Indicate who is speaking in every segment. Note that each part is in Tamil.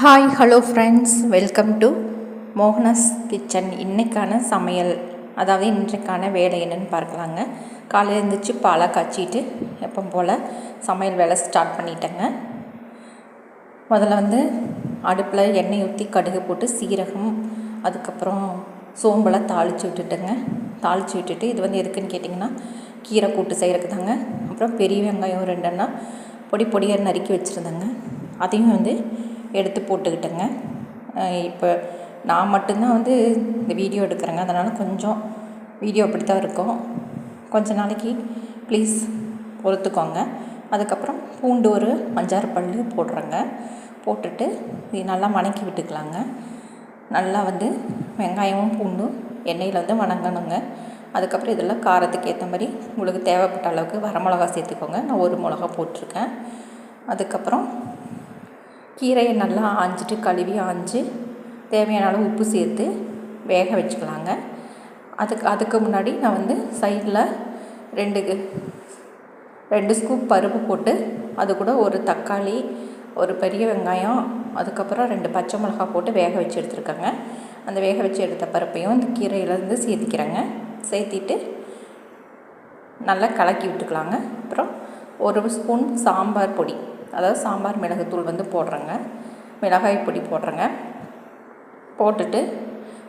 Speaker 1: Hi hello friends, welcome to Mohana's kitchen. இன்றைக்கான சமையல், அதாவது இன்றைக்கான வேலை என்னென்னு பார்க்கலாங்க. காலையில் எழுந்திரிச்சு பாலை காய்ச்சிட்டு எப்போ போல் சமையல் வேலை ஸ்டார்ட் பண்ணிட்டேங்க. முதல்ல அடுப்பில் எண்ணெய் ஊற்றி கடுகு போட்டு சீரகம், அதுக்கப்புறம் சோம்பெல்லாம் தாளித்து விட்டுட்டேங்க. தாளித்து விட்டுட்டு இது எதுக்குன்னு கேட்டிங்கன்னா கீரை கூட்டு செய்கிறதுக்கு தாங்க. அப்புறம் பெரிய வெங்காயம் 2 பொடியாக நறுக்கி வச்சுருந்தேங்க. அதையும் எடுத்து போட்டுக்கிட்டேங்க. இப்போ நான் மட்டும்தான் இந்த வீடியோ எடுக்கிறேங்க, அதனால் கொஞ்சம் வீடியோ அப்படி தான் இருக்கும். கொஞ்ச நாளைக்கு ப்ளீஸ் பொறுத்துக்கோங்க. அதுக்கப்புறம் பூண்டு ஒரு 5-6 பல்லு போடுறேங்க. போட்டுட்டு இது நல்லா வணக்கி விட்டுக்கலாங்க. நல்லா வெங்காயமும் பூண்டும் எண்ணெயில் வணங்கணுங்க. அதுக்கப்புறம் இதில் காரத்துக்கு ஏற்ற மாதிரி உங்களுக்கு தேவைப்பட்ட அளவுக்கு வரமிளகா சேர்த்துக்கோங்க. நான் 1 மிளகா போட்டிருக்கேன். அதுக்கப்புறம் கீரையை நல்லா ஆஞ்சிட்டு கழுவி ஆஞ்சு தேவையான அளவு உப்பு சேர்த்து வேக வச்சுக்கலாங்க. அதுக்கு முன்னாடி நான் சைடில் 2 ஸ்கூப் பருப்பு போட்டு அது கூட ஒரு தக்காளி, ஒரு பெரிய வெங்காயம், அதுக்கப்புறம் 2 பச்சை மிளகாய் போட்டு வேக வச்சு எடுத்துருக்கேங்க. அந்த வேக வச்சு எடுத்த பருப்பையும் இந்த கீரையிலேருந்து சேர்த்திக்கிறேங்க. சேர்த்திட்டு நல்லா கலக்கி விட்டுக்கலாங்க. அப்புறம் 1 ஸ்பூன் சாம்பார் பொடி, அதாவது சாம்பார் மிளகுத்தூள் போடுறேங்க. மிளகாய் பொடி போடுறேங்க. போட்டுட்டு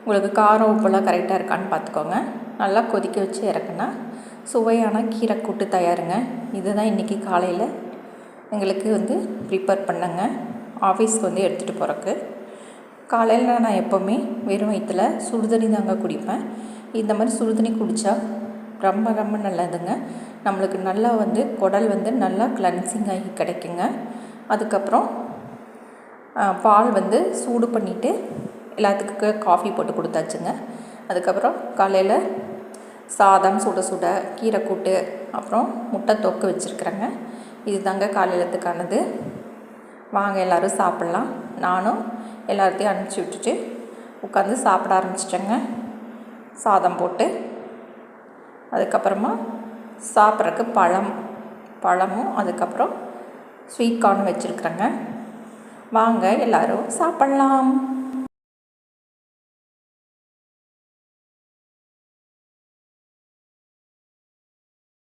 Speaker 1: உங்களுக்கு காரம் உப்பெல்லாம் கரெக்டாக இருக்கான்னு பார்த்துக்கோங்க. நல்லா கொதிக்க வச்சு இறக்குனா சுவையான கீரை கூட்டு தயாருங்க. இதுதான் இன்றைக்கி காலையில் எங்களுக்கு ப்ரிப்பேர் பண்ணேங்க. ஆஃபீஸ்க்கு எடுத்துகிட்டு போகிறக்கு. காலையில் நான் எப்போவுமே வெறும் வயிற்றில் சுடுதண்ணி தாங்க குடிப்பேன். இந்த மாதிரி சுடுதண்ணி குடித்தா ரொம்ப ரொம்ப நல்லதுங்க. நம்மளுக்கு நல்லா குடல் நல்லா கிளன்சிங் ஆகி கிடைக்குங்க. அதுக்கப்புறம் பால் சூடு பண்ணிவிட்டு எல்லாத்துக்கு காஃபி போட்டு கொடுத்தாச்சுங்க. அதுக்கப்புறம் காலையில் சாதம் சுட கீரை கூட்டு, அப்புறம் முட்டை தொக்கு வச்சுருக்குறேங்க. இது தாங்க காலையிலத்துக்கானது. வாங்க எல்லோரும் சாப்பிட்லாம். நானும் எல்லாத்தையும் அனுப்பிச்சி விட்டுட்டு உட்காந்து சாப்பிட ஆரம்பிச்சிட்டேங்க. சாதம் போட்டு அதுக்கப்புறமா சாப்பிட்றதுக்கு பழமும் அதுக்கப்புறம் ஸ்வீட் கார்னும் வச்சுருக்குறேங்க. வாங்க எல்லோரும் சாப்பிட்லாம்.